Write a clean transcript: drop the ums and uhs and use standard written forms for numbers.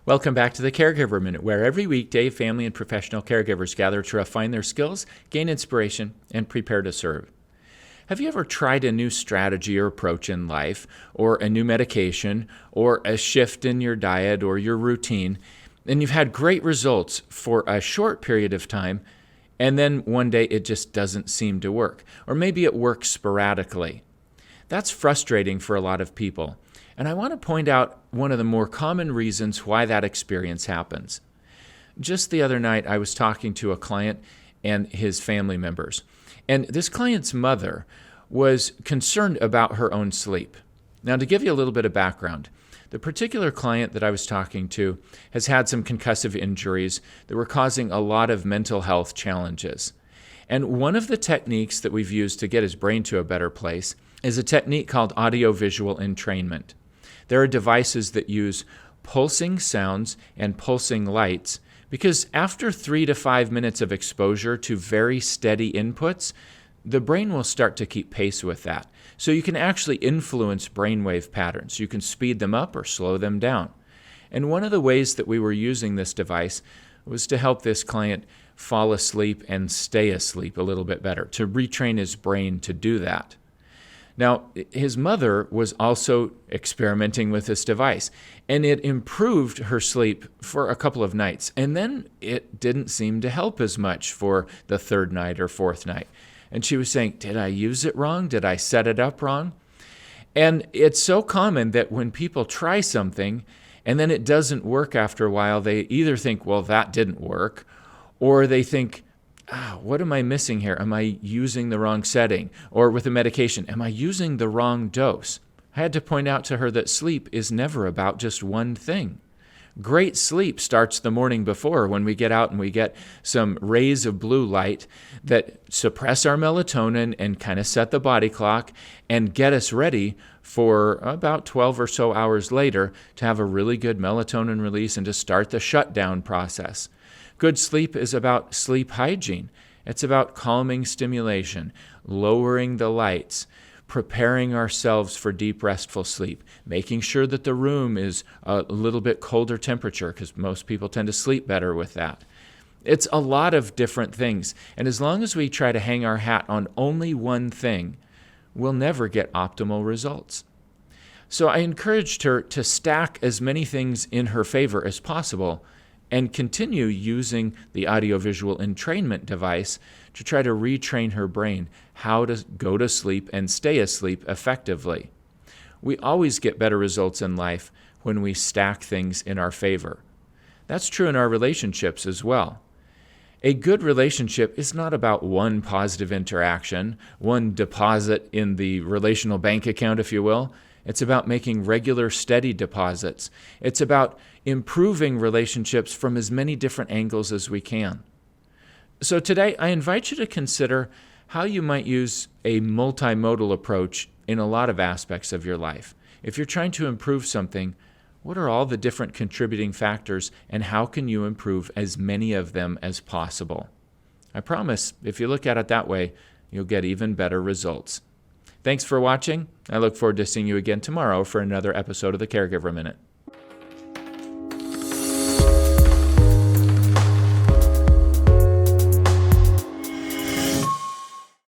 Welcome back to the Caregiver Minute, where every weekday family and professional caregivers gather to refine their skills, gain inspiration, and prepare to serve. Have you ever tried a new strategy or approach in life, or a new medication, or a shift in your diet or your routine, and you've had great results for a short period of time, and then one day it just doesn't seem to work, or maybe it works sporadically? That's frustrating for a lot of people. And I want to point out one of the more common reasons why that experience happens. Just the other night, I was talking to a client and his family members. And this client's mother was concerned about her own sleep. Now, to give you a little bit of background, the particular client that I was talking to has had some concussive injuries that were causing a lot of mental health challenges. And one of the techniques that we've used to get his brain to a better place is a technique called audio-visual entrainment. There are devices that use pulsing sounds and pulsing lights because after 3 to 5 minutes of exposure to very steady inputs, the brain will start to keep pace with that. So you can actually influence brainwave patterns. You can speed them up or slow them down. And one of the ways that we were using this device was to help this client fall asleep and stay asleep a little bit better, to retrain his brain to do that. Now, his mother was also experimenting with this device, and it improved her sleep for a couple of nights. And then it didn't seem to help as much for the third night or fourth night. And she was saying, did I use it wrong? Did I set it up wrong? And it's so common that when people try something and then it doesn't work after a while, they either think, well, that didn't work, or they think, what am I missing here? Am I using the wrong setting? Or with a medication, am I using the wrong dose? I had to point out to her that sleep is never about just one thing. Great sleep starts the morning before when we get out and we get some rays of blue light that suppress our melatonin and kind of set the body clock and get us ready for about 12 or so hours later to have a really good melatonin release and to start the shutdown process. Good sleep is about sleep hygiene. It's about calming stimulation, lowering the lights, preparing ourselves for deep, restful sleep, making sure that the room is a little bit colder temperature because most people tend to sleep better with that. It's a lot of different things. And as long as we try to hang our hat on only one thing, we'll never get optimal results. So I encouraged her to stack as many things in her favor as possible and continue using the audiovisual entrainment device to try to retrain her brain how to go to sleep and stay asleep effectively. We always get better results in life when we stack things in our favor. That's true in our relationships as well. A good relationship is not about one positive interaction, one deposit in the relational bank account, if you will. It's about making regular, steady deposits. It's about improving relationships from as many different angles as we can. So today, I invite you to consider how you might use a multimodal approach in a lot of aspects of your life. If you're trying to improve something, what are all the different contributing factors, and how can you improve as many of them as possible? I promise, if you look at it that way, you'll get even better results. Thanks for watching. I look forward to seeing you again tomorrow for another episode of the Caregiver Minute.